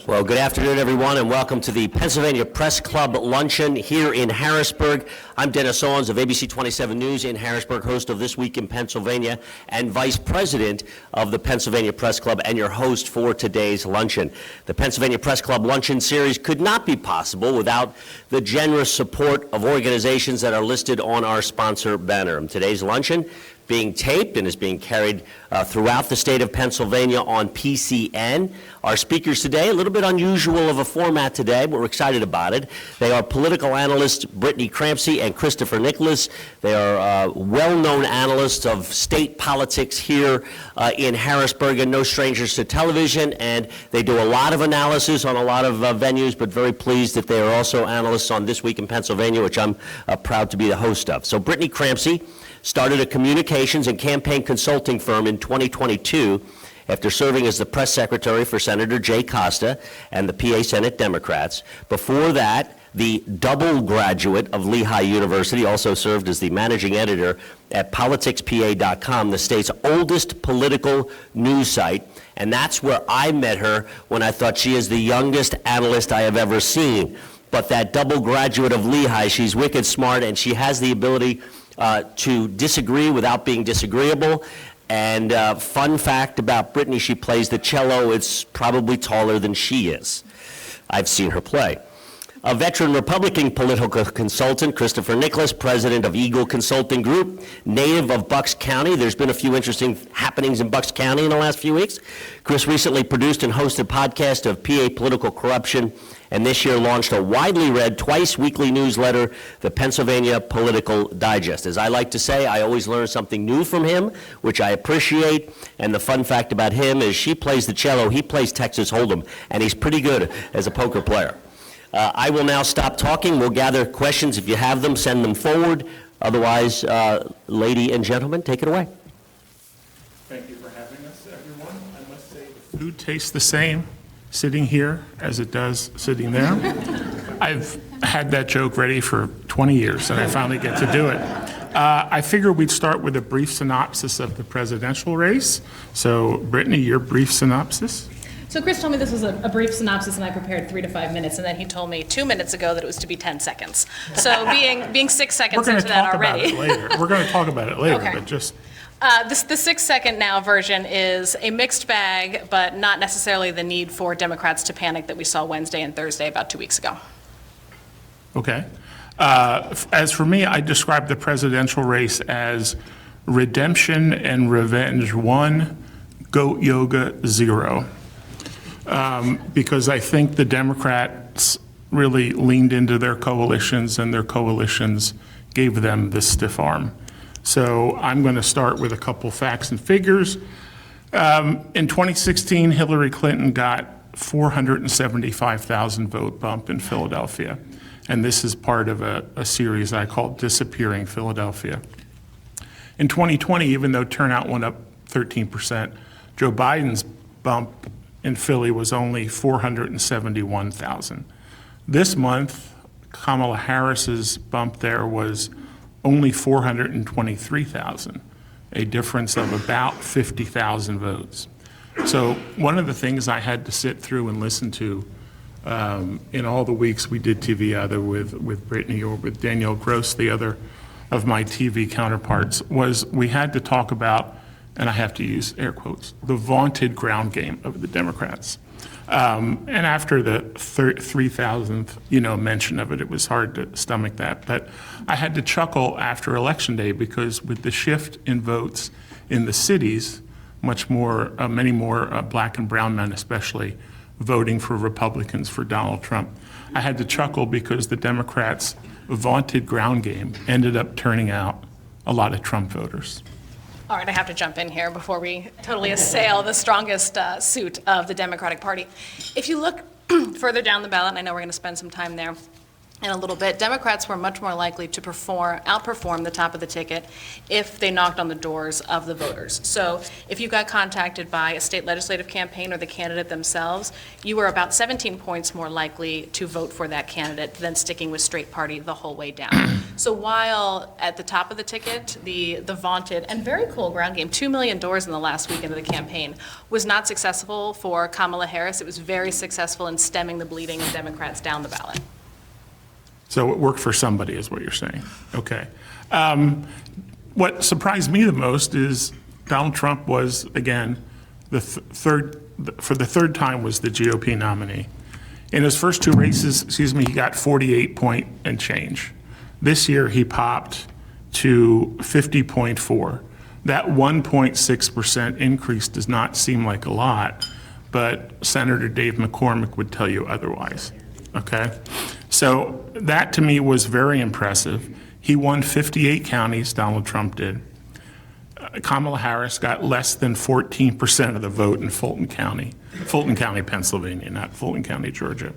Well, good afternoon, everyone, and welcome to the Pennsylvania Press Club Luncheon here in Harrisburg. I'm Dennis Owens of ABC 27 News in Harrisburg, host of This Week in Pennsylvania, and vice president of the Pennsylvania Press Club, and your host for today's luncheon. The Pennsylvania Press Club Luncheon series could not be possible without the generous support of organizations that are listed on our sponsor banner. Today's luncheon being taped and is being carried throughout the state of Pennsylvania on PCN. Our speakers today, a little bit unusual of a format today, but we're excited about it. They are political analysts Brit Crampsie and Christopher Nicholas. They are well-known analysts of state politics here in Harrisburg and no strangers to television, and they do a lot of analysis on a lot of venues, but very pleased that they are also analysts on This Week in Pennsylvania, which I'm proud to be the host of. So Brit Crampsie started a communications and campaign consulting firm in 2022 after serving as the press secretary for Senator Jay Costa and the PA Senate Democrats. Before that, the double graduate of Lehigh University also served as the managing editor at politicspa.com, the state's oldest political news site. And that's where I met her when I thought she is the youngest analyst I have ever seen. But that double graduate of Lehigh, she's wicked smart, and she has the ability to disagree without being disagreeable. And fun fact about Brittany, she plays the cello. It's probably taller than she is. I've seen her play. A veteran Republican political consultant, Christopher Nicholas, president of Eagle Consulting Group, native of Bucks County. There's been a few interesting happenings in Bucks County in the last few weeks. Chris recently produced and hosted a podcast of PA political corruption, and this year launched a widely read twice-weekly newsletter, the Pennsylvania Political Digest. As I like to say, I always learn something new from him, which I appreciate. And the fun fact about him is she plays the cello, he plays Texas Hold'em, and he's pretty good as a poker player. I will now stop talking. We'll gather questions. If you have them, send them forward. Otherwise, lady and gentlemen, take it away. Thank you for having us, everyone. I must say the food tastes the same sitting here as it does sitting there. I've had that joke ready for 20 years, and I finally get to do it. I figured we'd start with a brief synopsis of the presidential race. So, Brittany, your brief synopsis? So Chris told me this was a brief synopsis, and I prepared 3 to 5 minutes, and then he told me 2 minutes ago that it was to be 10 seconds. So being 6 seconds into that already. We're going to talk about it later, Okay. but just... The 6-second now version is a mixed bag, but not necessarily the need for Democrats to panic that we saw Wednesday and Thursday about 2 weeks ago. Okay. As for me, I describe the presidential race as redemption and revenge 1, goat yoga 0. Because I think the Democrats really leaned into their coalitions, and their coalitions gave them the stiff arm. So I'm going to start with a couple facts and figures. In 2016, Hillary Clinton got 475,000 vote bump in Philadelphia. And this is part of a series I call Disappearing Philadelphia. In 2020, even though turnout went up 13%, Joe Biden's bump in Philly was only 471,000. This month, Kamala Harris's bump there was only 423,000, a difference of about 50,000 votes. So one of the things I had to sit through and listen to in all the weeks we did TV, either with Brittany or with Danielle Gross, the other of my TV counterparts, was we had to talk about, and I have to use air quotes, the vaunted ground game of the Democrats. And after the 3,000th, mention of it, it was hard to stomach that. But I had to chuckle after Election Day, because with the shift in votes in the cities, many more black and brown men especially, voting for Republicans for Donald Trump, I had to chuckle because the Democrats' vaunted ground game ended up turning out a lot of Trump voters. All right, I have to jump in here before we totally assail the strongest suit of the Democratic Party. If you look further down the ballot, and I know we're going to spend some time there, in a little bit, Democrats were much more likely to outperform the top of the ticket if they knocked on the doors of the voters. So if you got contacted by a state legislative campaign or the candidate themselves, you were about 17 points more likely to vote for that candidate than sticking with straight party the whole way down. So while at the top of the ticket, the vaunted and very cool ground game, 2 million doors in the last weekend of the campaign, was not successful for Kamala Harris, it was very successful in stemming the bleeding of Democrats down the ballot. So it worked for somebody, is what you're saying. Okay. What surprised me the most is Donald Trump was, again, for the third time was the GOP nominee. In his first two races, he got 48 point and change. This year, he popped to 50.4. That 1.6% increase does not seem like a lot, but Senator Dave McCormick would tell you otherwise. Okay? So that to me was very impressive. He won 58 counties, Donald Trump did. Kamala Harris got less than 14% of the vote in Fulton County, Pennsylvania, not Fulton County, Georgia.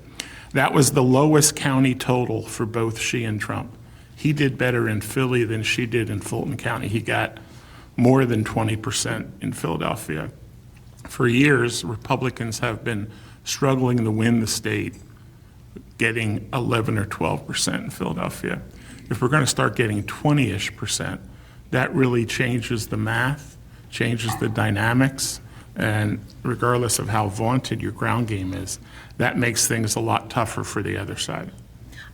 That was the lowest county total for both she and Trump. He did better in Philly than she did in Fulton County. He got more than 20% in Philadelphia. For years, Republicans have been struggling to win the state, getting 11 or 12% in Philadelphia. If we're going to start getting 20-ish%, that really changes the math, changes the dynamics, and regardless of how vaunted your ground game is, that makes things a lot tougher for the other side.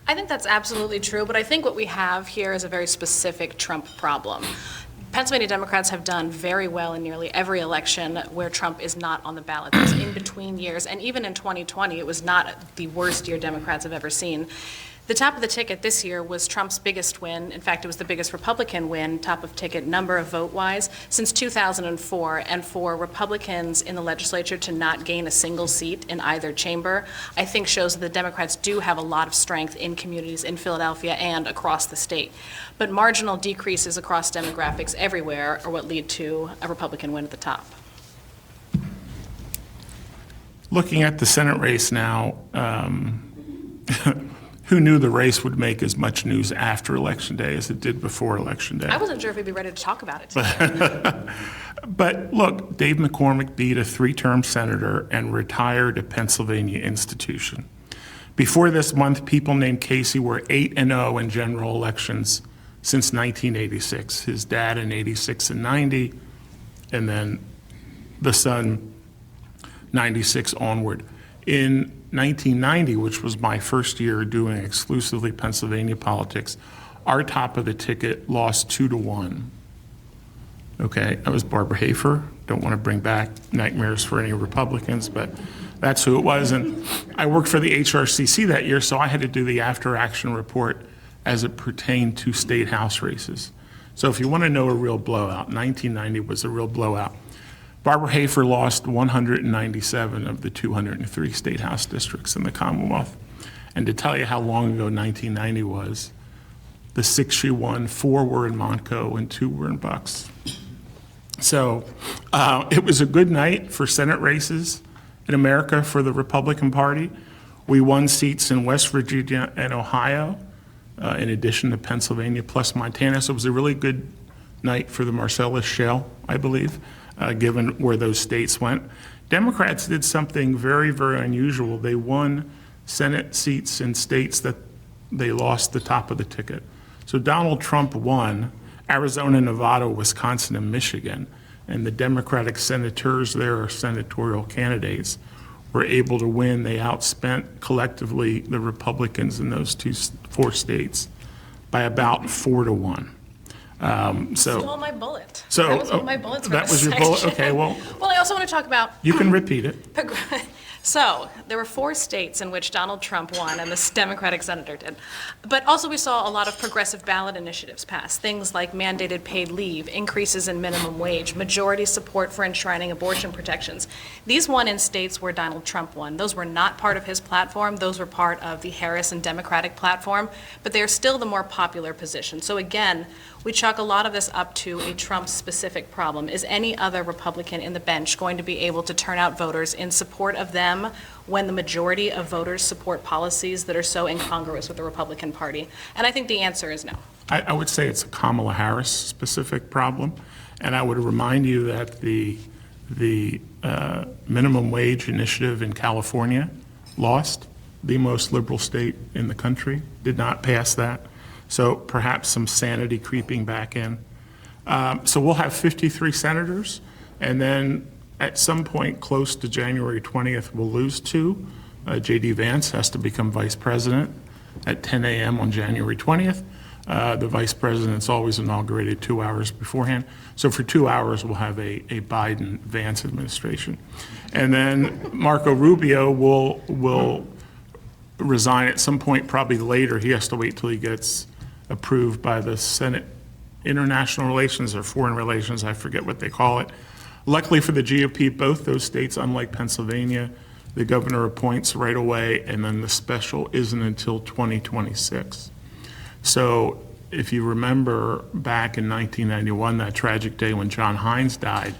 I think that's absolutely true, but I think what we have here is a very specific Trump problem. Pennsylvania Democrats have done very well in nearly every election where Trump is not on the ballot. Those in-between years, and even in 2020, it was not the worst year Democrats have ever seen. The top of the ticket this year was Trump's biggest win. In fact, it was the biggest Republican win, top of ticket number of vote-wise, since 2004. And for Republicans in the legislature to not gain a single seat in either chamber, I think shows that the Democrats do have a lot of strength in communities in Philadelphia and across the state. But marginal decreases across demographics everywhere are what lead to a Republican win at the top. Looking at the Senate race now, who knew the race would make as much news after Election Day as it did before Election Day? I wasn't sure if we'd be ready to talk about it today. But look, Dave McCormick beat a 3-term senator and retired a Pennsylvania institution. Before this month, people named Casey were 8-0 in general elections since 1986. His dad in 86 and 90, and then the son 96 onward. In 1990, which was my first year doing exclusively Pennsylvania politics, our top of the ticket lost 2-1. Okay, that was Barbara Hafer. Don't want to bring back nightmares for any Republicans, but that's who it was. And I worked for the HRCC that year, so I had to do the after-action report as it pertained to state house races. So if you want to know a real blowout, 1990 was a real blowout. Barbara Hafer lost 197 of the 203 state house districts in the Commonwealth. And to tell you how long ago 1990 was, the 6 she won, 4 were in Montco and 2 were in Bucks. So it was a good night for Senate races in America for the Republican Party. We won seats in West Virginia and Ohio, in addition to Pennsylvania plus Montana. So it was a really good night for the Marcellus Shale, I believe. Given where those states went. Democrats did something very, very unusual. They won Senate seats in states that they lost the top of the ticket. So Donald Trump won Arizona, Nevada, Wisconsin, and Michigan, and the Democratic senators there, or senatorial candidates, were able to win. They outspent collectively the Republicans in those 4 states by about 4-1. Stole my bullet. So that was one of my bullets. That was your bullet? Okay, well. Well, I also want to talk about. You can repeat it. So there were 4 states in which Donald Trump won and this Democratic senator did. But also we saw a lot of progressive ballot initiatives pass, things like mandated paid leave, increases in minimum wage, majority support for enshrining abortion protections. These won in states where Donald Trump won. Those were not part of his platform. Those were part of the Harris and Democratic platform, but they are still the more popular position. So again, we chalk a lot of this up to a Trump-specific problem. Is any other Republican in the bench going to be able to turn out voters in support of them when the majority of voters support policies that are so incongruous with the Republican Party? And I think the answer is no. I would say it's a Kamala Harris-specific problem, and I would remind you that the minimum wage initiative in California lost. The most liberal state in the country did not pass that. So perhaps some sanity creeping back in. So we'll have 53 senators, and then at some point close to January 20th, we'll lose 2. J.D. Vance has to become vice president at 10 a.m. on January 20th. The vice president's always inaugurated 2 hours beforehand. So for 2 hours, we'll have a Biden-Vance administration. And then Marco Rubio will resign at some point, probably later. He has to wait till he gets approved by the Senate International Relations or Foreign Relations, I forget what they call it. Luckily for the GOP, both those states, unlike Pennsylvania, the governor appoints right away, and then the special isn't until 2026. So if you remember back in 1991, that tragic day when John Hines died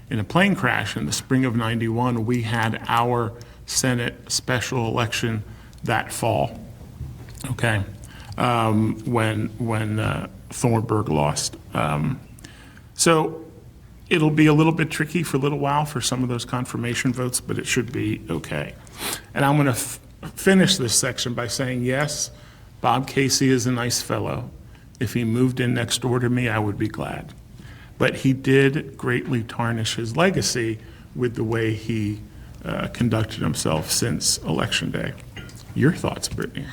in a plane crash in the spring of '91, we had our Senate special election that fall, okay, when Thornburg lost. So it'll be a little bit tricky for a little while for some of those confirmation votes, but it should be okay. And I'm going to finish this section by saying, yes, Bob Casey is a nice fellow. If he moved in next door to me, I would be glad. But he did greatly tarnish his legacy with the way he conducted himself since Election Day. Your thoughts, Brittany?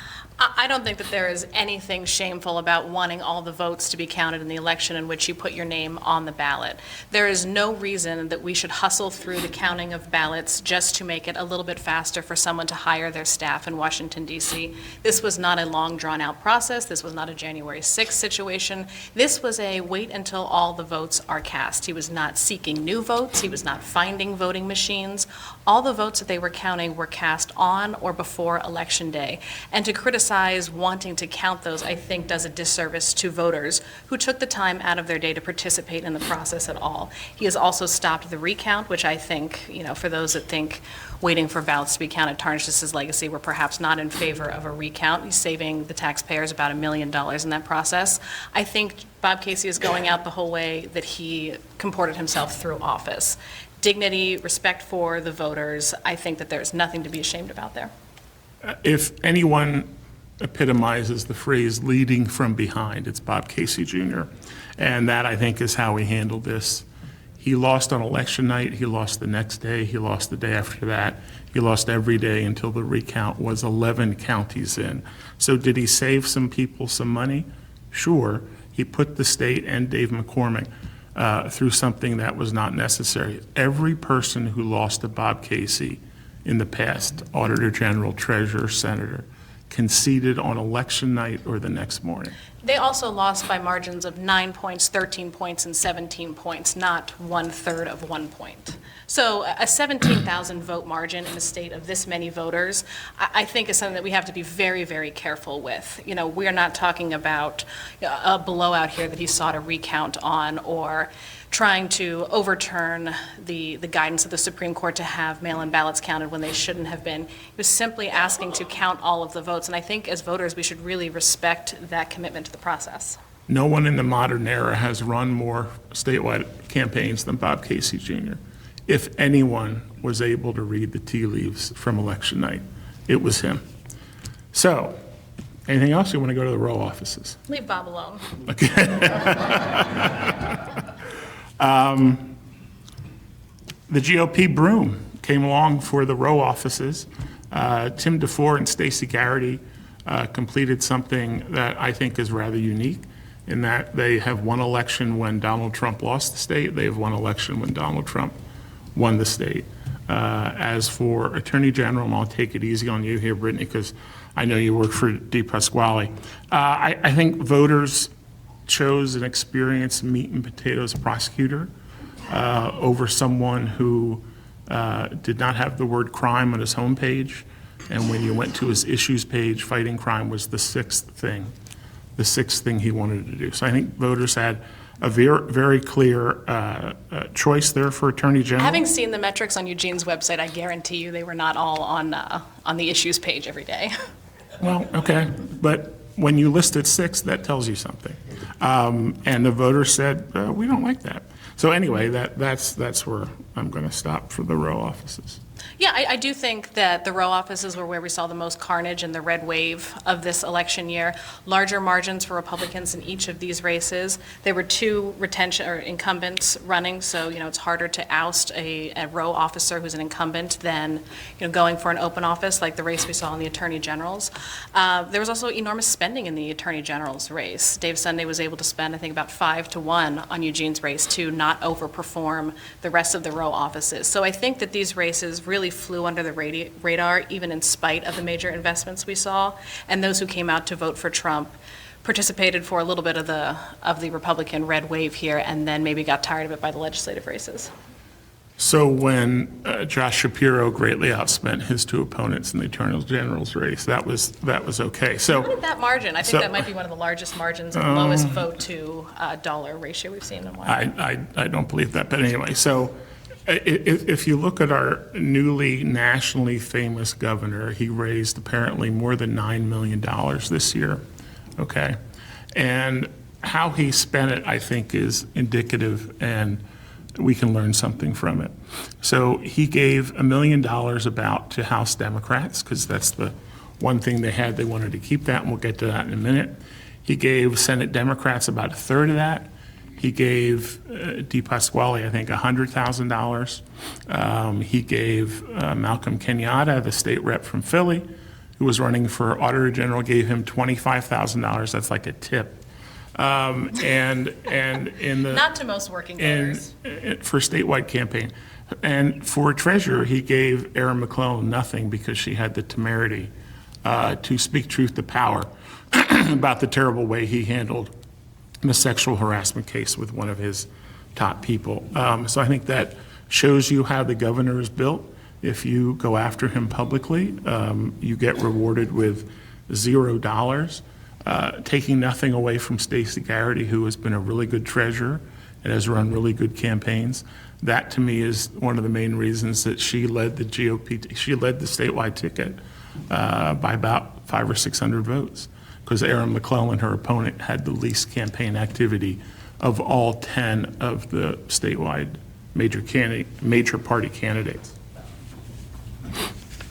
I don't think that there is anything shameful about wanting all the votes to be counted in the election in which you put your name on the ballot. There is no reason that we should hustle through the counting of ballots just to make it a little bit faster for someone to hire their staff in Washington, D.C. This was not a long, drawn-out process. This was not a January 6th situation. This was a wait until all the votes are cast. He was not seeking new votes. He was not finding voting machines. All the votes that they were counting were cast on or before Election Day. And to criticize wanting to count those, I think, does a disservice to voters who took the time out of their day to participate in the process at all. He has also stopped the recount, which I think, for those that think waiting for ballots to be counted tarnishes his legacy, we're perhaps not in favor of a recount. He's saving the taxpayers about $1 million in that process. I think Bob Casey is going out the whole way that he comported himself through office. Dignity, respect for the voters, I think that there's nothing to be ashamed about there. If anyone epitomizes the phrase leading from behind, it's Bob Casey Jr. And that, I think, is how he handled this. He lost on election night, he lost the next day, he lost the day after that, he lost every day until the recount was 11 counties in. So did he save some people some money? Sure. He put the state and Dave McCormick through something that was not necessary. Every person who lost to Bob Casey in the past, Auditor General, Treasurer, Senator, conceded on election night or the next morning. They also lost by margins of 9 points, 13 points, and 17 points, not 1/3 of 1 point. So a 17,000 vote margin in a state of this many voters, I think is something that we have to be very, very careful with. We are not talking about a blowout here that he sought a recount on, or trying to overturn the guidance of the Supreme Court to have mail-in ballots counted when they shouldn't have been. He was simply asking to count all of the votes, and I think as voters we should really respect that commitment to the process. No one in the modern era has run more statewide campaigns than Bob Casey Jr. If anyone was able to read the tea leaves from election night, it was him. So, anything else? You want to go to the row offices? Leave Bob alone. Okay. The GOP broom came along for the row offices. Tim DeFore and Stacey Garrity completed something that I think is rather unique, in that they have won election when Donald Trump lost the state. They have won election when Donald Trump won the state. As for Attorney General, and I'll take it easy on you here, Brittany, because I know you work for De Pasquale. I think voters chose an experienced meat and potatoes prosecutor over someone who did not have the word crime on his homepage. And when you went to his issues page, fighting crime was the 6th thing the sixth thing he wanted to do. So I think voters had a very clear choice there for Attorney General. Having seen the metrics on Eugene's website, I guarantee you they were not all on the issues page every day. Well, okay, but when you listed six, that tells you something. And the voters said, we don't like that. So anyway, that's where I'm going to stop for the row offices. Yeah, I do think that the row offices were where we saw the most carnage in the red wave of this election year. Larger margins for Republicans in each of these races. There were two incumbents running, so it's harder to oust a row officer who's an incumbent than going for an open office like the race we saw in the Attorney General's. There was also enormous spending in the Attorney General's race. Dave Sunday was able to spend, I think, about 5-1 on Eugene's race to not overperform the rest of the row offices. So I think that these races really flew under the radar, even in spite of the major investments we saw. And those who came out to vote for Trump participated for a little bit of the Republican red wave here, and then maybe got tired of it by the legislative races. So when Josh Shapiro greatly outspent his two opponents in the Attorney General's race, that was okay. So Look at that margin. I think that might be one of the largest margins and lowest vote to dollar ratio we've seen in a while. I don't believe that. But anyway, so if you look at our newly nationally famous governor, he raised apparently more than $9 million this year, okay? And how he spent it, I think, is indicative, and we can learn something from it. So he gave $1 million about to House Democrats, because that's the one thing they had. They wanted to keep that, and we'll get to that in a minute. He gave Senate Democrats about a third of that. He gave DePasquale, I think, $100,000. He gave Malcolm Kenyatta, the state rep from Philly, who was running for Auditor General, gave him $25,000. That's like a tip. And in the Not to most working voters. For statewide campaign. And for treasurer, he gave Erin McClellan nothing because she had the temerity to speak truth to power about the terrible way he handled the sexual harassment case with one of his top people. So I think that shows you how the governor is built. If you go after him publicly, you get rewarded with $0, taking nothing away from Stacey Garrity, who has been a really good treasurer and has run really good campaigns. That, to me, is one of the main reasons that she led the GOP. She led the statewide ticket by about 500 or 600 votes, because Erin McClellan, her opponent, had the least campaign activity of all 10 of the statewide major party candidates.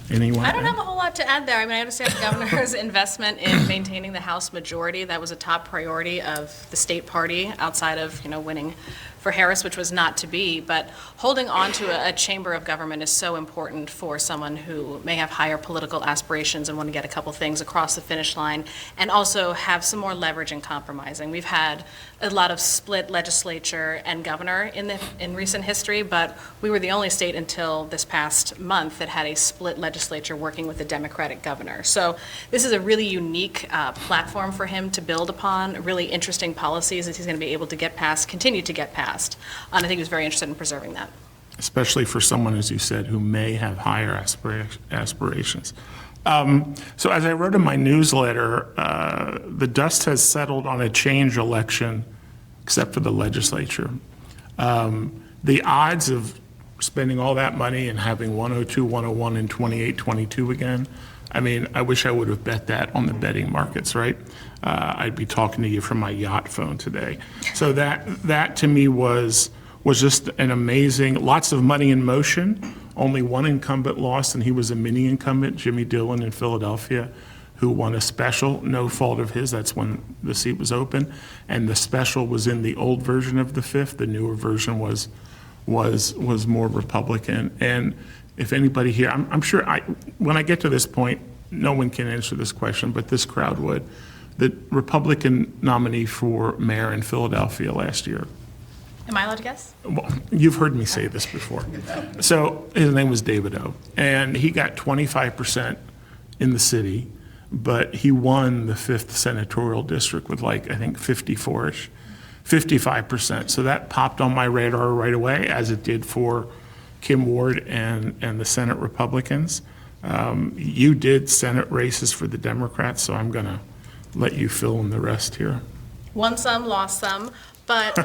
Anyone? I don't have a whole lot to add there. I mean, I understand the governor's investment in maintaining the House majority. That was a top priority of the state party outside of, winning for Harris, which was not to be. But holding on to a chamber of government is so important for someone who may have higher political aspirations and want to get a couple things across the finish line, and also have some more leverage in compromising. We've had a lot of split legislature and governor in recent history, but we were the only state until this past month that had a split legislature working with a Democratic governor. So this is a really unique platform for him to build upon, really interesting policies that he's going to be able to get passed, continue to get passed. And I think he was very interested in preserving that. Especially for someone, as you said, who may have higher aspirations. So as I wrote in my newsletter, the dust has settled on a change election, except for the legislature. The odds of spending all that money and having 102, 101, and 28, 22 again, I mean, I wish I would have bet that on the betting markets, right? I'd be talking to you from my yacht phone today. So that to me was just an amazing, lots of money in motion. Only one incumbent lost, and he was a mini incumbent, Jimmy Dillon in Philadelphia, who won a special, no fault of his. That's when the seat was open. And the special was in the old version of the fifth. The newer version was more Republican. And if anybody here, I'm sure when I get to this point, no one can answer this question, but this crowd would. The Republican nominee for mayor in Philadelphia last year. Am I allowed to guess? Well, you've heard me say this before. So his name was David O. And he got 25% in the city, but he won the 5th senatorial district with I think 54-ish, 55%. So that popped on my radar right away, as it did for Kim Ward and the Senate Republicans. You did Senate races for the Democrats, so I'm going to let you fill in the rest here. Won some, lost some, but,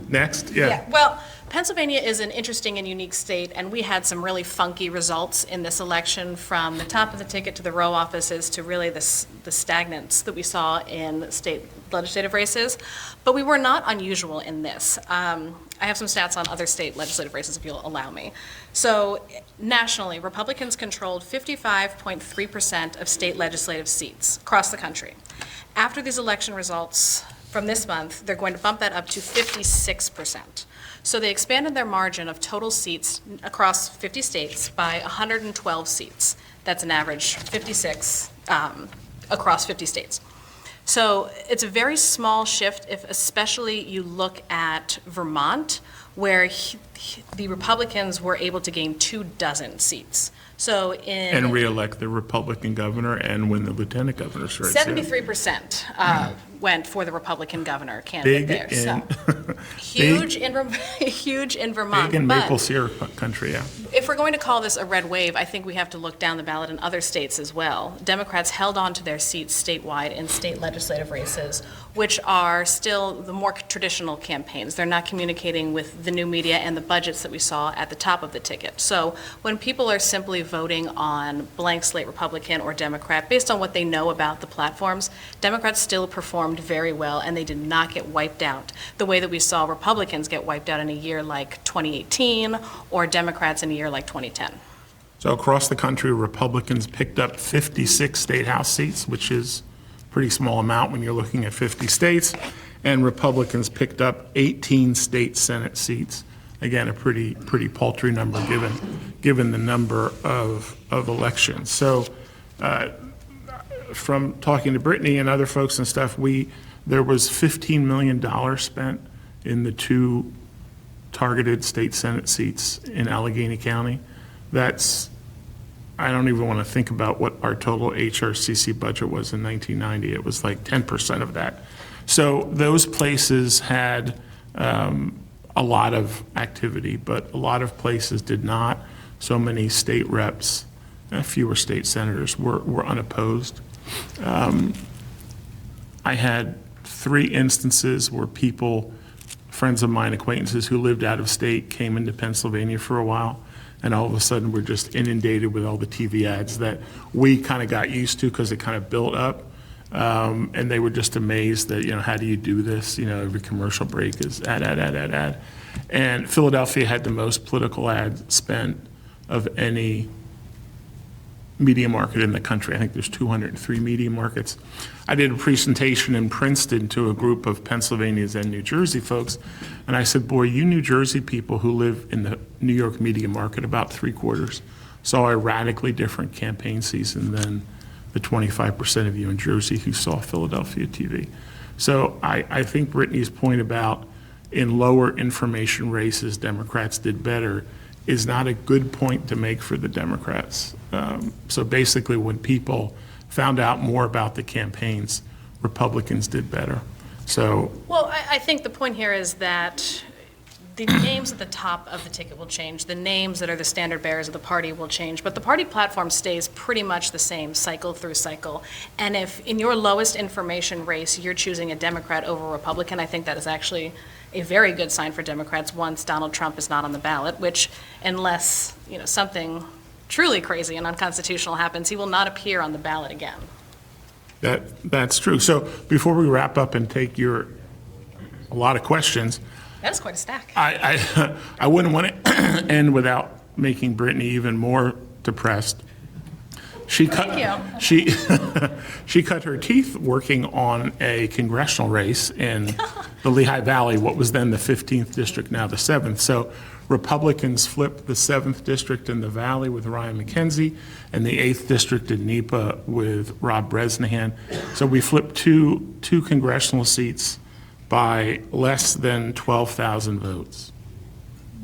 Next, yeah, well, Pennsylvania is an interesting and unique state, and we had some really funky results in this election, from the top of the ticket to the row offices to really the stagnance that we saw in state legislative races. But we were not unusual in this. I have some stats on other state legislative races, if you'll allow me. So nationally, Republicans controlled 55.3% of state legislative seats across the country. After these election results from this month, they're going to bump that up to 56%. So they expanded their margin of total seats across 50 states by 112 seats. That's an average 56 across 50 states. So it's a very small shift, if especially you look at Vermont, where the Republicans were able to gain 24 seats. So and re-elect the Republican governor and win the lieutenant governor's race. 73% went for the Republican governor candidate Big there. in, So huge in Vermont. big in but maple syrup country, yeah. if we're going to call this a red wave, I think we have to look down the ballot in other states as well. Democrats held on to their seats statewide in state legislative races, which are still the more traditional campaigns. They're not communicating with the new media and the budgets that we saw at the top of the ticket. So when people are simply voting on blank slate Republican or Democrat based on what they know about the platforms, Democrats still performed very well, and they did not get wiped out the way that we saw Republicans get wiped out in a year like 2018 or Democrats in a year like 2010. So across the country, Republicans picked up 56 state house seats, which is a pretty small amount when you're looking at 50 states, and Republicans picked up 18 state Senate seats. Again, a pretty paltry number given the number of elections. So from talking to Brittany and other folks and stuff, there was $15 million spent in the 2 targeted state Senate seats in Allegheny County. I don't even want to think about what our total HRCC budget was in 1990. It was like 10% of that. So those places had a lot of activity, but a lot of places did not. So many state reps, fewer state senators were unopposed. I had 3 instances where people, friends of mine, acquaintances who lived out of state, came into Pennsylvania for a while, and all of a sudden we're just inundated with all the TV ads that we kind of got used to because it kind of built up. And they were just amazed that, how do you do this? Every commercial break is ad. And Philadelphia had the most political ad spent of any media market in the country. I think there's 203 media markets. I did a presentation in Princeton to a group of Pennsylvania's and New Jersey folks, and I said, boy, you New Jersey people who live in the New York media market, about 3/4, saw a radically different campaign season than the 25% of you in Jersey who saw Philadelphia TV. So I think Brittany's point about in lower information races, Democrats did better is not a good point to make for the Democrats. So basically, when people found out more about the campaigns, Republicans did better. So, well, I think the point here is that the names at the top of the ticket will change. The names that are the standard bearers of the party will change, but the party platform stays pretty much the same cycle through cycle. And if in your lowest information race you're choosing a Democrat over a Republican, I think that is actually a very good sign for Democrats once Donald Trump is not on the ballot, which unless something truly crazy and unconstitutional happens, he will not appear on the ballot again. that's true. So before we wrap up and take a lot of questions, That is quite a stack. I wouldn't want to end without making Brittany even more depressed. She cut her teeth working on a congressional race in the Lehigh Valley, what was then the 15th district, now the 7th. So Republicans flipped the 7th district in the Valley with Ryan McKenzie and the 8th district in NEPA with Rob Bresnahan. So we flipped two congressional seats by less than 12,000 votes,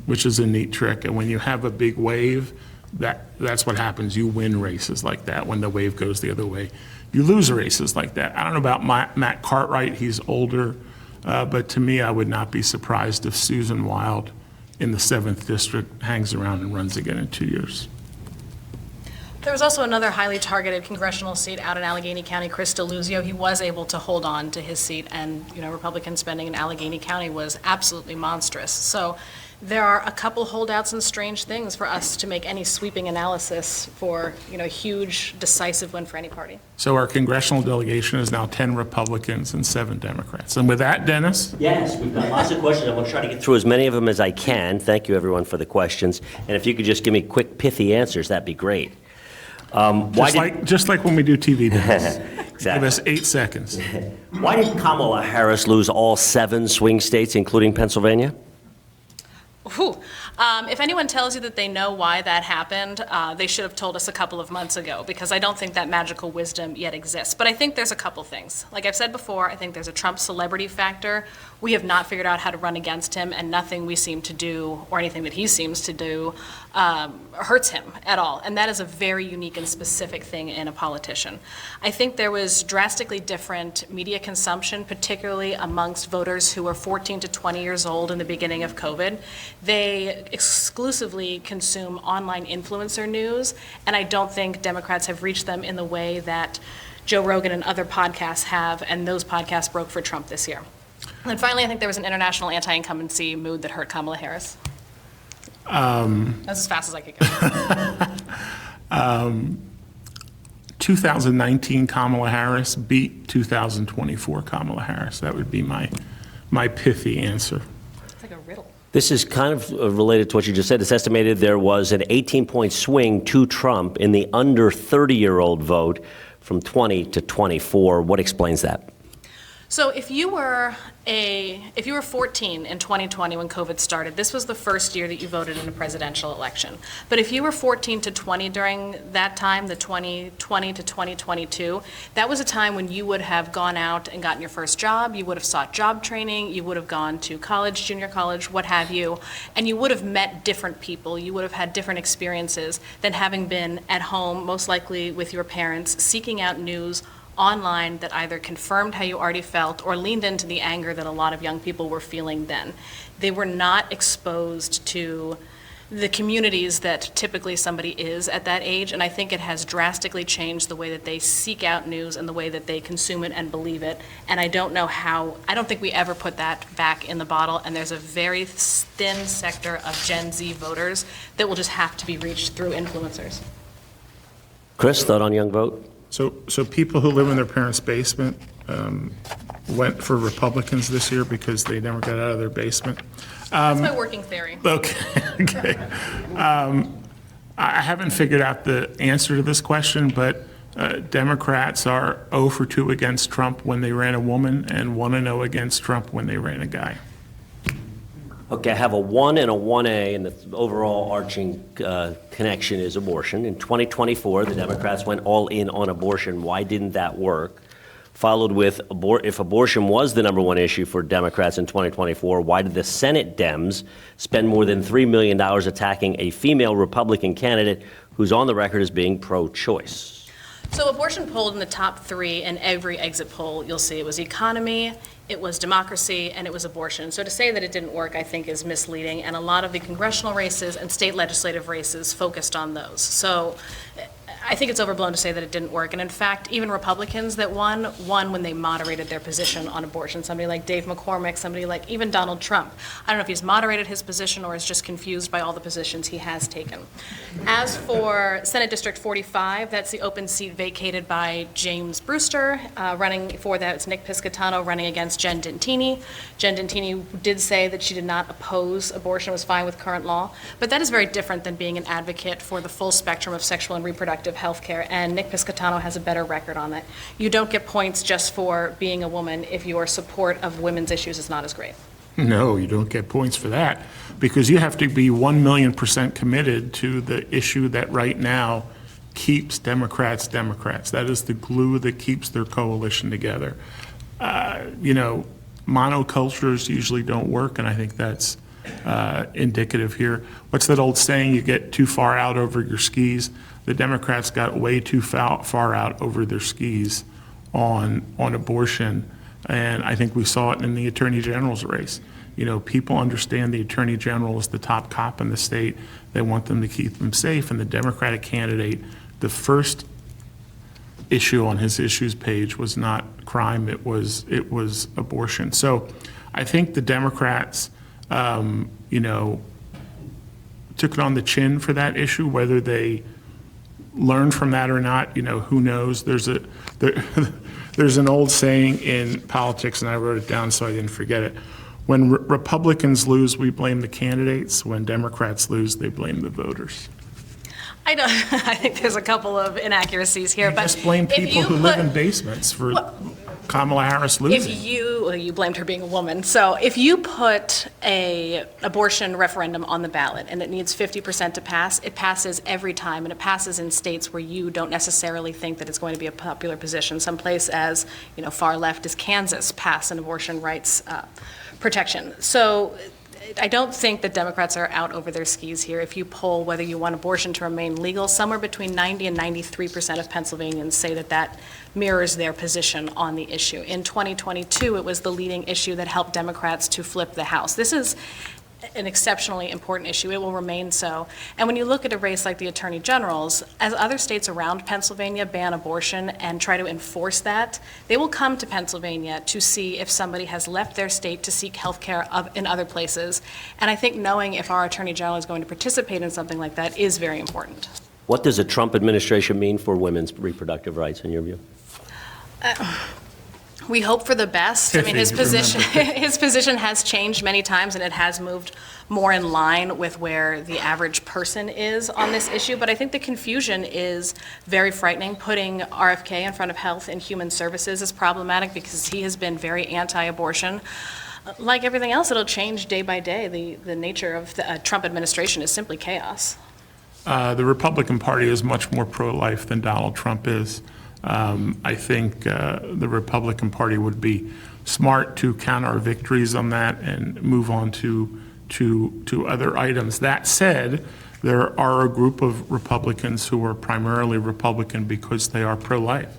which is a neat trick. And when you have a big wave, that's what happens. You win races like that. When the wave goes the other way, you lose races like that. I don't know about Matt Cartwright. He's older, but to me, I would not be surprised if Susan Wild in the 7th district hangs around and runs again in 2 years. There was also another highly targeted congressional seat out in Allegheny County, Chris Deluzio. He was able to hold on to his seat, and, Republican spending in Allegheny County was absolutely monstrous. So there are a couple holdouts and strange things for us to make any sweeping analysis for, a huge, decisive win for any party. So our congressional delegation is now 10 Republicans and 7 Democrats. And with that, Dennis? Yes, we've got lots of questions. I'm going to try to get through as many of them as I can. Thank you, everyone, for the questions. And if you could just give me quick, pithy answers, that'd be great. Just like when we do TV, Dennis. Exactly. Give us 8 seconds. Why did Kamala Harris lose all 7 swing states, including Pennsylvania? Whew. If anyone tells you that they know why that happened, they should have told us a couple of months ago, because I don't think that magical wisdom yet exists. But I think there's a couple things. Like I've said before, I think there's a Trump celebrity factor. We have not figured out how to run against him, and nothing we seem to do, or anything that he seems to do, hurts him at all. And that is a very unique and specific thing in a politician. I think there was drastically different media consumption, particularly amongst voters who were 14 to 20 years old in the beginning of COVID. They exclusively consume online influencer news, and I don't think Democrats have reached them in the way that Joe Rogan and other podcasts have, and those podcasts broke for Trump this year. And finally, I think there was an international anti-incumbency mood that hurt Kamala Harris. That's as fast as I could go. 2019 Kamala Harris beat 2024 Kamala Harris. That would be my pithy answer. It's like a riddle. This is kind of related to what you just said. It's estimated there was an 18-point swing to Trump in the under 30-year-old vote from 20 to 24. What explains that? So if you were 14 in 2020 when COVID started, this was the first year that you voted in a presidential election. But if you were 14 to 20 during that time, the 2020 to 2022, that was a time when you would have gone out and gotten your first job, you would have sought job training, you would have gone to college, junior college, what have you, and you would have met different people, you would have had different experiences than having been at home, most likely with your parents, seeking out news online that either confirmed how you already felt or leaned into the anger that a lot of young people were feeling then. They were not exposed to the communities that typically somebody is at that age, and I think it has drastically changed the way that they seek out news and the way that they consume it and believe it, and I don't think we ever put that back in the bottle, and there's a very thin sector of Gen Z voters that will just have to be reached through influencers. Chris, thought on Young Vote? So people who live in their parents' basement went for Republicans this year because they never got out of their basement. That's my working theory. Okay. I haven't figured out the answer to this question, but Democrats are 0 for 2 against Trump when they ran a woman and 1-0 against Trump when they ran a guy. Okay, I have a 1 and a 1A, and the overall arching connection is abortion. In 2024, the Democrats went all in on abortion. Why didn't that work? Followed with, if abortion was the #1 issue for Democrats in 2024, why did the Senate Dems spend more than $3 million attacking a female Republican candidate who's on the record as being pro-choice? So abortion polled in the top 3 in every exit poll. You'll see it was economy, it was democracy, and it was abortion. So to say that it didn't work, I think, is misleading, and a lot of the congressional races and state legislative races focused on those. So I think it's overblown to say that it didn't work. And in fact, even Republicans that won when they moderated their position on abortion. Somebody like Dave McCormick, somebody like even Donald Trump. I don't know if he's moderated his position or is just confused by all the positions he has taken. As for Senate District 45, that's the open seat vacated by James Brewster. Running for that, it's Nick Piscitano running against Jen Dentini. Jen Dentini did say that she did not oppose abortion, was fine with current law. But that is very different than being an advocate for the full spectrum of sexual and reproductive health care, and Nick Piscitano has a better record on that. You don't get points just for being a woman if your support of women's issues is not as great. No, you don't get points for that, because you have to be 1,000,000% committed to the issue that right now keeps Democrats Democrats. That is the glue that keeps their coalition together. Monocultures usually don't work, and I think that's indicative here. What's that old saying? You get too far out over your skis. The Democrats got way too far out over their skis on abortion, and I think we saw it in the Attorney General's race. People understand the Attorney General is the top cop in the state. They want them to keep them safe, and the Democratic candidate the first issue on his issues page was not crime, it was abortion. So I think the Democrats, you know, took it on the chin for that issue. Whether they learned from that or not, you know, who knows? There's an old saying in politics, and I wrote it down so I didn't forget it. When Republicans lose, we blame the candidates. When Democrats lose, they blame the voters. I think there's a couple of inaccuracies here, You but just blame if people you who live put- in basements for Kamala Harris losing. you blamed her being a woman. So if you put a abortion referendum on the ballot and it needs 50% to pass, it passes every time, and it passes in states where you don't necessarily think that it's going to be a popular position. Someplace as, you know, far left as Kansas passed an abortion rights protection. So I don't think that Democrats are out over their skis here. If you poll whether you want abortion to remain legal, somewhere between 90 and 93% of Pennsylvanians say that that mirrors their position on the issue. In 2022, it was the leading issue that helped Democrats to flip the House. This is an exceptionally important issue. It will remain so. And when you look at a race like the Attorney General's, as other states around Pennsylvania ban abortion and try to enforce that, they will come to Pennsylvania to see if somebody has left their state to seek health care in other places. And I think knowing if our Attorney General is going to participate in something like that is very important. What does the Trump administration mean for women's reproductive rights, in your view? We hope for the best. I mean, his Tiffany, remember. his position has changed many times, and it has moved more in line with where the average person is on this issue. But I think the confusion is very frightening. Putting RFK in front of Health and Human Services is problematic because he has been very anti-abortion. Like everything else, it'll change day by day. The nature of the Trump administration is simply chaos. The Republican Party is much more pro-life than Donald Trump is. I think the Republican Party would be smart to count our victories on that and move on to other items. That said, there are a group of Republicans who are primarily Republican because they are pro-life.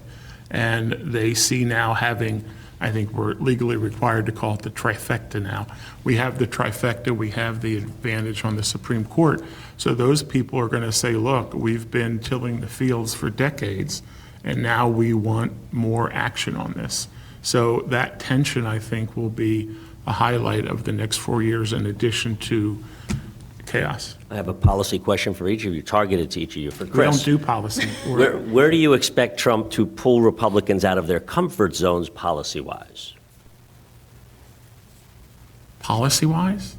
And they see now having, I think we're legally required to call it the trifecta now. We have the trifecta, we have the advantage on the Supreme Court. So those people are going to say, look, we've been tilling the fields for decades, and now we want more action on this. So that tension, I think, will be a highlight of the next 4 years in addition to chaos. I have a policy question for each of you, targeted to each of you. For We Chris, don't do policy. where do you expect Trump to pull Republicans out of their comfort zones policy-wise? Policy-wise?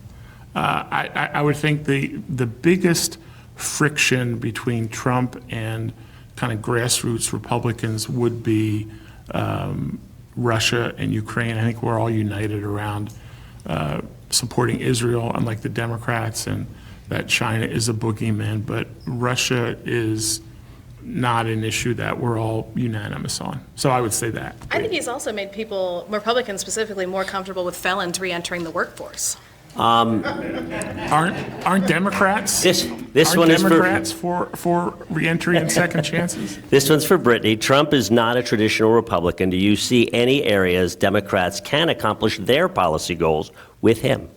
I would think the biggest friction between Trump and kind of grassroots Republicans would be Russia and Ukraine. I think we're all united around supporting Israel, unlike the Democrats, and that China is a boogeyman. But Russia is not an issue that we're all unanimous on. So I would say that. I think he's also made people, Republicans specifically, more comfortable with felons re-entering the workforce. Aren't Democrats? This aren't one is Democrats for reentry and second chances? This one's for Brittany. Trump is not a traditional Republican. Do you see any areas Democrats can accomplish their policy goals with him?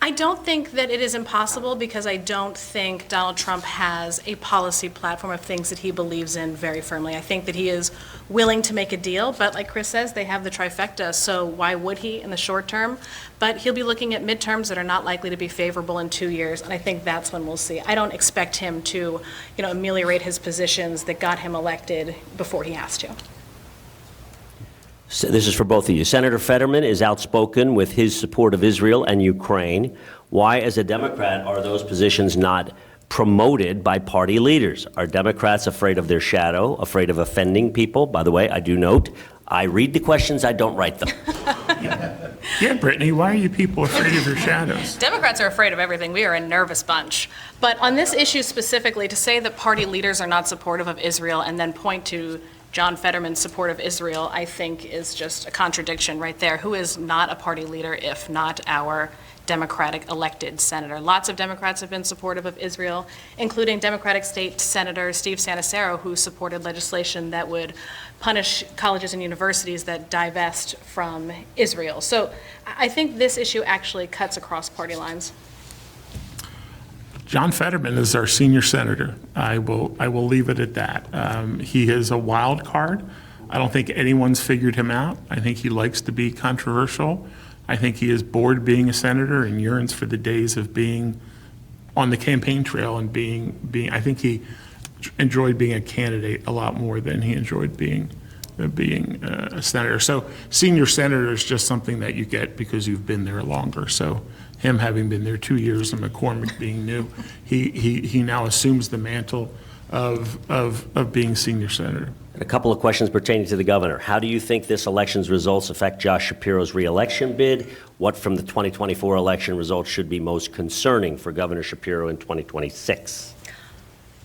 I don't think that it is impossible because I don't think Donald Trump has a policy platform of things that he believes in very firmly. I think that he is willing to make a deal, but like Chris says, they have the trifecta, so why would he in the short term? But he'll be looking at midterms that are not likely to be favorable in 2 years, and I think that's when we'll see. I don't expect him to, ameliorate his positions that got him elected before he has to. So this is for both of you. Senator Fetterman is outspoken with his support of Israel and Ukraine. Why, as a Democrat, are those positions not promoted by party leaders? Are Democrats afraid of their shadow, afraid of offending people? By the way, I do note, I read the questions, I don't write them. Yeah, Brittany, why are you people afraid of your shadows? Democrats are afraid of everything. We are a nervous bunch. But on this issue specifically, to say that party leaders are not supportive of Israel and then point to John Fetterman's support of Israel, I think, is just a contradiction right there. Who is not a party leader if not our Democratic elected senator? Lots of Democrats have been supportive of Israel, including Democratic State Senator Steve Sanacero, who supported legislation that would punish colleges and universities that divest from Israel. So I think this issue actually cuts across party lines. John Fetterman is our senior senator. I will leave it at that. He is a wild card. I don't think anyone's figured him out. I think he likes to be controversial. I think he is bored being a senator and yearns for the days of being on the campaign trail and being. I think he enjoyed being a candidate a lot more than he enjoyed being a senator. So senior senator is just something that you get because you've been there longer. So him having been there 2 years and McCormick being new, he now assumes the mantle of being senior senator. And a couple of questions pertaining to the governor. How do you think this election's results affect Josh Shapiro's reelection bid? What from the 2024 election results should be most concerning for Governor Shapiro in 2026?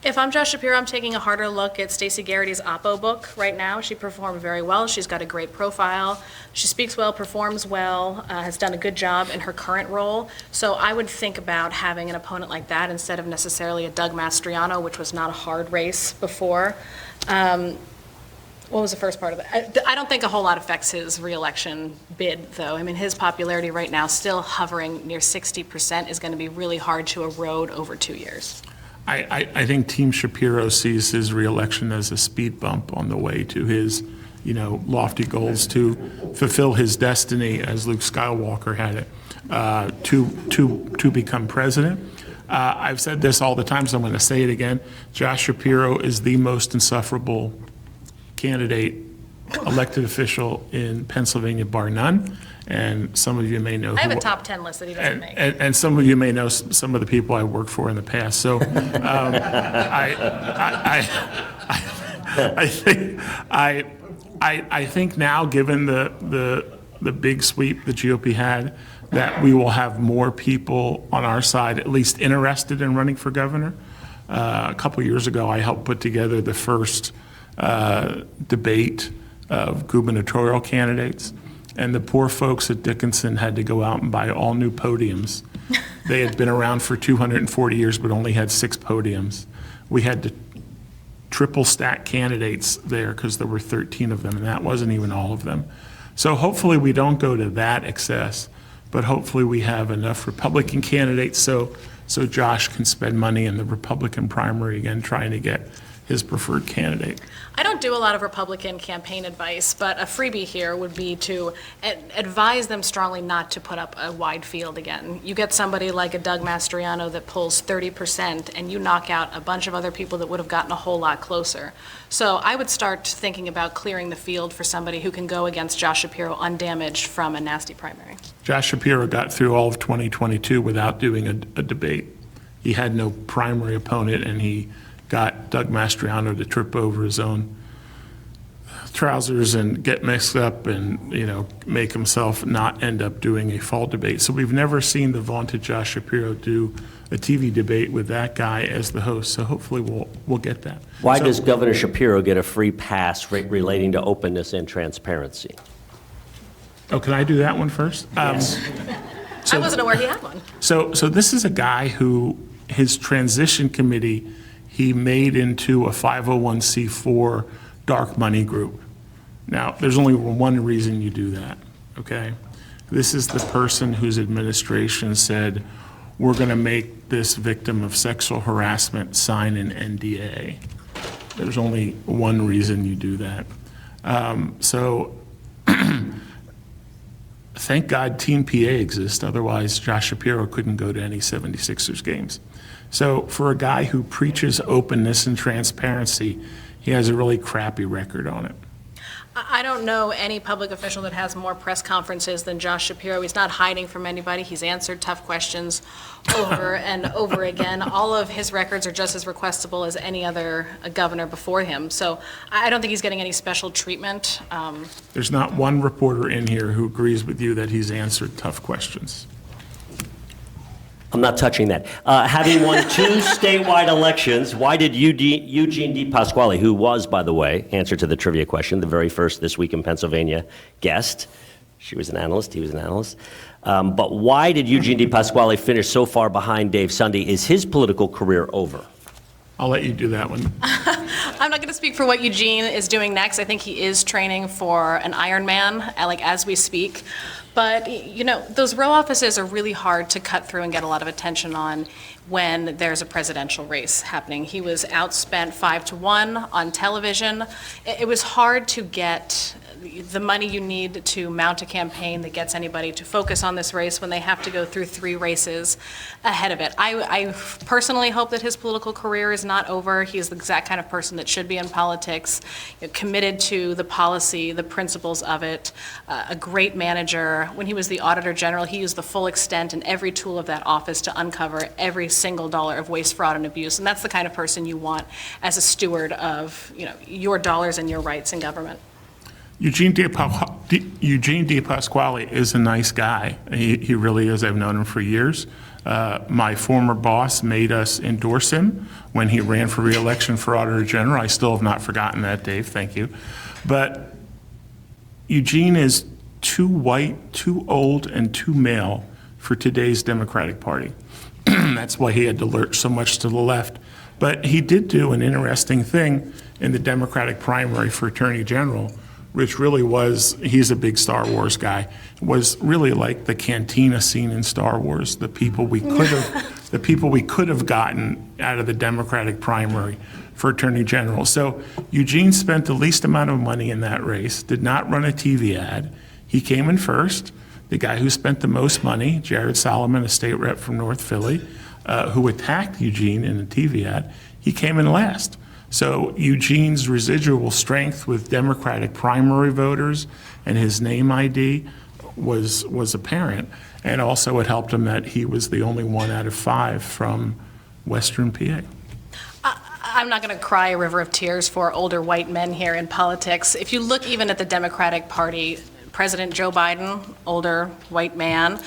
If I'm Josh Shapiro, I'm taking a harder look at Stacey Garrity's Oppo book right now. She performed very well. She's got a great profile. She speaks well, performs well, has done a good job in her current role. So I would think about having an opponent like that instead of necessarily a Doug Mastriano, which was not a hard race before. What was the first part of it? I don't think a whole lot affects his reelection bid, though. I mean, his popularity right now, still hovering near 60%, is going to be really hard to erode over 2 years. I think Team Shapiro sees his reelection as a speed bump on the way to his, lofty goals to fulfill his destiny, as Luke Skywalker had it, to become president. I've said this all the time, so I'm going to say it again. Josh Shapiro is the most insufferable candidate, elected official in Pennsylvania, bar none. And some of you may know. I have a top 10 list that he doesn't make. And some of you may know some of the people I worked for in the past. So I think now, given the big sweep the GOP had, that we will have more people on our side at least interested in running for governor. A couple years ago, I helped put together the first debate of gubernatorial candidates. And the poor folks at Dickinson had to go out and buy all new podiums. They had been around for 240 years, but only had 6 podiums. We had to triple stack candidates there because there were 13 of them, and that wasn't even all of them. So hopefully we don't go to that excess, but hopefully we have enough Republican candidates so Josh can spend money in the Republican primary again, trying to get his preferred candidate. I don't do a lot of Republican campaign advice, but a freebie here would be to advise them strongly not to put up a wide field again. You get somebody like a Doug Mastriano that pulls 30%, and you knock out a bunch of other people that would have gotten a whole lot closer. So I would start thinking about clearing the field for somebody who can go against Josh Shapiro undamaged from a nasty primary. Josh Shapiro got through all of 2022 without doing a debate. He had no primary opponent, and he got Doug Mastriano to trip over his own trousers and get mixed up and, make himself not end up doing a fall debate. So we've never seen the vaunted Josh Shapiro do a TV debate with that guy as the host. So hopefully we'll get that. Why does Governor Shapiro get a free pass relating to openness and transparency? Oh, can I do that one first? Yes. I wasn't aware he had one. So this is a guy who, his transition committee, he made into a 501c4 dark money group. Now, there's only one reason you do that, okay? This is the person whose administration said, we're going to make this victim of sexual harassment sign an NDA. There's only one reason you do that. Thank God Team PA exists, otherwise Josh Shapiro couldn't go to any 76ers games. So for a guy who preaches openness and transparency, he has a really crappy record on it. I don't know any public official that has more press conferences than Josh Shapiro. He's not hiding from anybody. He's answered tough questions over and over again. All of his records are just as requestable as any other governor before him. So I don't think he's getting any special treatment. There's not one reporter in here who agrees with you that he's answered tough questions. I'm not touching that. Having won 2 statewide elections, why did Eugene DePasquale, who was, by the way, answer to the trivia question, the very first This Week in Pennsylvania guest, she was an analyst, he was an analyst, but why did Eugene DePasquale finish so far behind Dave Sunday? Is his political career over? I'll let you do that one. I'm not going to speak for what Eugene is doing next. I think he is training for an Ironman, as we speak. But, those row offices are really hard to cut through and get a lot of attention on when there's a presidential race happening. He was outspent 5-1 on television. It was hard to get the money you need to mount a campaign that gets anybody to focus on this race when they have to go through 3 races ahead of it. I personally hope that his political career is not over. He is the exact kind of person that should be in politics, committed to the policy, the principles of it, a great manager. When he was the Auditor General, he used the full extent and every tool of that office to uncover every single dollar of waste, fraud, and abuse. And that's the kind of person you want as a steward of, your dollars and your rights in government. Eugene De Pasquale is a nice guy. He really is. I've known him for years. My former boss made us endorse him when he ran for re-election for Auditor General. I still have not forgotten that, Dave. Thank you. But Eugene is too white, too old, and too male for today's Democratic Party. That's why he had to lurch so much to the left. But he did do an interesting thing in the Democratic primary for Attorney General, which really was, he's a big Star Wars guy, was really like the cantina scene in Star Wars, the people we could have gotten out of the Democratic primary for Attorney General. So Eugene spent the least amount of money in that race, did not run a TV ad. He came in first. The guy who spent the most money, Jared Solomon, a state rep from North Philly, who attacked Eugene in a TV ad, he came in last. So Eugene's residual strength with Democratic primary voters and his name ID was apparent. And also it helped him that he was the only 1 out of 5 from Western PA. I'm not going to cry a river of tears for older white men here in politics. If you look even at the Democratic Party, President Joe Biden, older white man,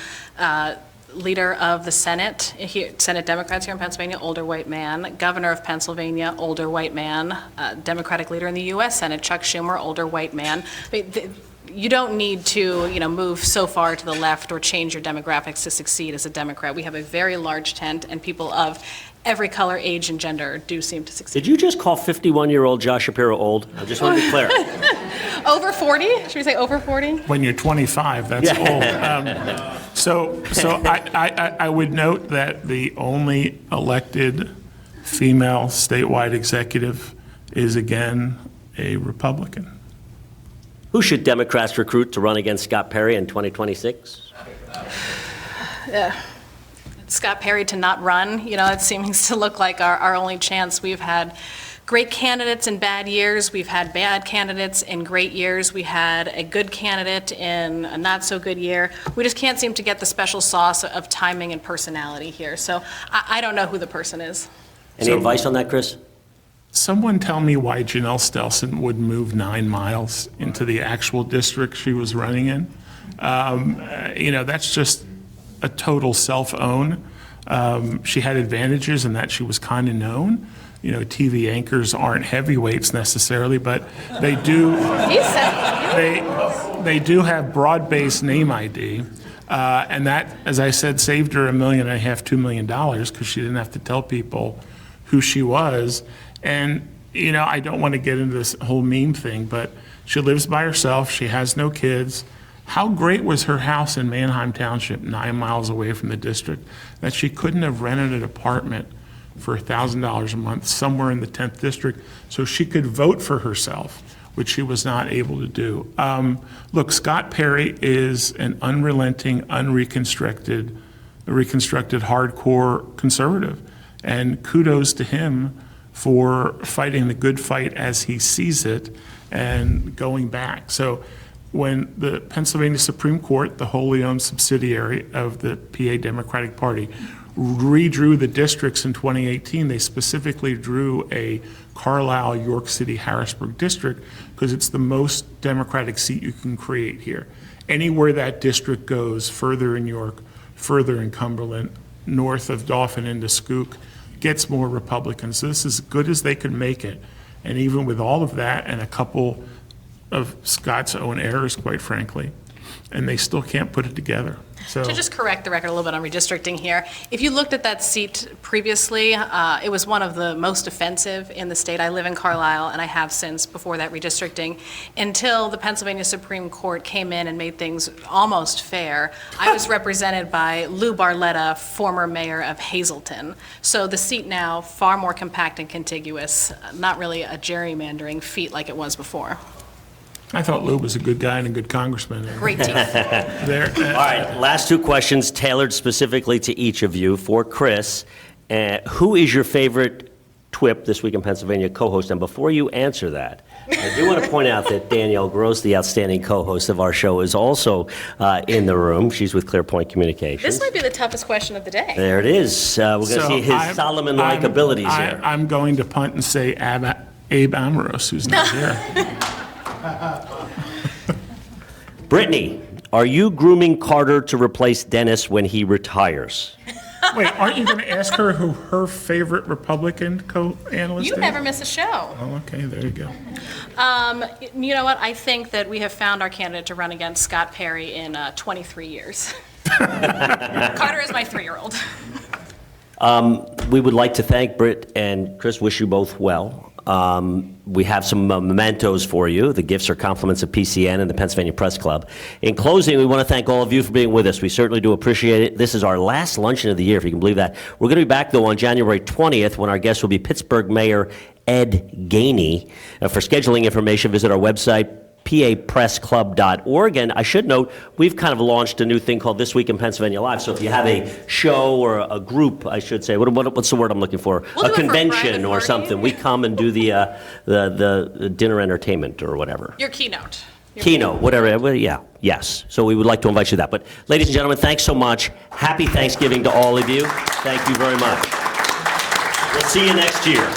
leader of the Senate, Senate Democrats here in Pennsylvania, older white man, governor of Pennsylvania, older white man, Democratic leader in the U.S. Senate, Chuck Schumer, older white man. You don't need to, move so far to the left or change your demographics to succeed as a Democrat. We have a very large tent, and people of every color, age, and gender do seem to succeed. Did you just call 51-year-old Josh Shapiro old? I just want to be clear. Over 40? Should we say over 40? When you're 25, that's old. So I would note that the only elected female statewide executive is, again, a Republican. Who should Democrats recruit to run against Scott Perry in 2026? Scott Perry to not run, it seems to look like our only chance. We've had great candidates in bad years. We've had bad candidates in great years. We had a good candidate in a not so good year. We just can't seem to get the special sauce of timing and personality here. So I don't know who the person is. Any advice on that, Chris? Someone tell me why Janelle Stelson would move 9 miles into the actual district she was running in. That's just a total self-own. She had advantages in that she was kind of known. TV anchors aren't heavyweights necessarily, but they do. They do have broad-based name ID, and that, as I said, saved her $1.5 million, $2 million because she didn't have to tell people who she was. And I don't want to get into this whole meme thing, but she lives by herself. She has no kids. How great was her house in Manheim Township, 9 miles away from the district, that she couldn't have rented an apartment for $1,000 a month somewhere in the 10th district so she could vote for herself, which she was not able to do. Look, Scott Perry is an unrelenting, reconstructed hardcore conservative, and kudos to him for fighting the good fight as he sees it and going back. So when the Pennsylvania Supreme Court, the wholly owned subsidiary of the PA Democratic Party, redrew the districts in 2018, they specifically drew a Carlisle, York City, Harrisburg district because it's the most Democratic seat you can create here. Anywhere that district goes, further in York, further in Cumberland, north of Dauphin into Skook, gets more Republicans. So this is as good as they could make it. And even with all of that and a couple of Scott's own errors, quite frankly, and they still can't put it together. So- To just correct the record a little bit on redistricting here, if you looked at that seat previously, it was one of the most offensive in the state. I live in Carlisle, and I have since before that redistricting, until the Pennsylvania Supreme Court came in and made things almost fair. I was represented by Lou Barletta, former mayor of Hazleton. So the seat now, far more compact and contiguous, not really a gerrymandering feat like it was before. I thought Lou was a good guy and a good congressman. Great teeth. There, All right, last two questions tailored specifically to each of you. For Chris, who is your favorite TWIP This Week in Pennsylvania co-host? And before you answer that, I do want to point out that Danielle Gross, the outstanding co-host of our show, is also in the room. She's with ClearPoint Communications. This might be the toughest question of the day. There it is. We're going to see his Solomon-like abilities here. I'm going to punt and say Abe Amorous, who's not here. Brittany, are you grooming Carter to replace Dennis when he retires? Wait, aren't you going to ask her who her favorite Republican co-analyst is? You never miss a show. Oh, okay, there you go. You know what? I think that we have found our candidate to run against Scott Perry in 23 years. Carter is my 3-year-old. We would like to thank Britt and Chris, wish you both well. We have some mementos for you. The gifts are compliments of PCN and the Pennsylvania Press Club. In closing, we want to thank all of you for being with us. We certainly do appreciate it. This is our last luncheon of the year, if you can believe that. We're going to be back, though, on January 20th when our guest will be Pittsburgh Mayor Ed Gainey. For scheduling information, visit our website, papressclub.org. And I should note, we've kind of launched a new thing called This Week in Pennsylvania Live. So if you have a show or a group, I should say, what's the word I'm looking for? We'll a do it for a convention private or party. something. We come and do the dinner entertainment or whatever. Your keynote. Keynote, whatever. Well, yeah, yes. So we would like to invite you to that. But ladies and gentlemen, thanks so much. Happy Thanksgiving to all of you. Thank you very much. We'll see you next year.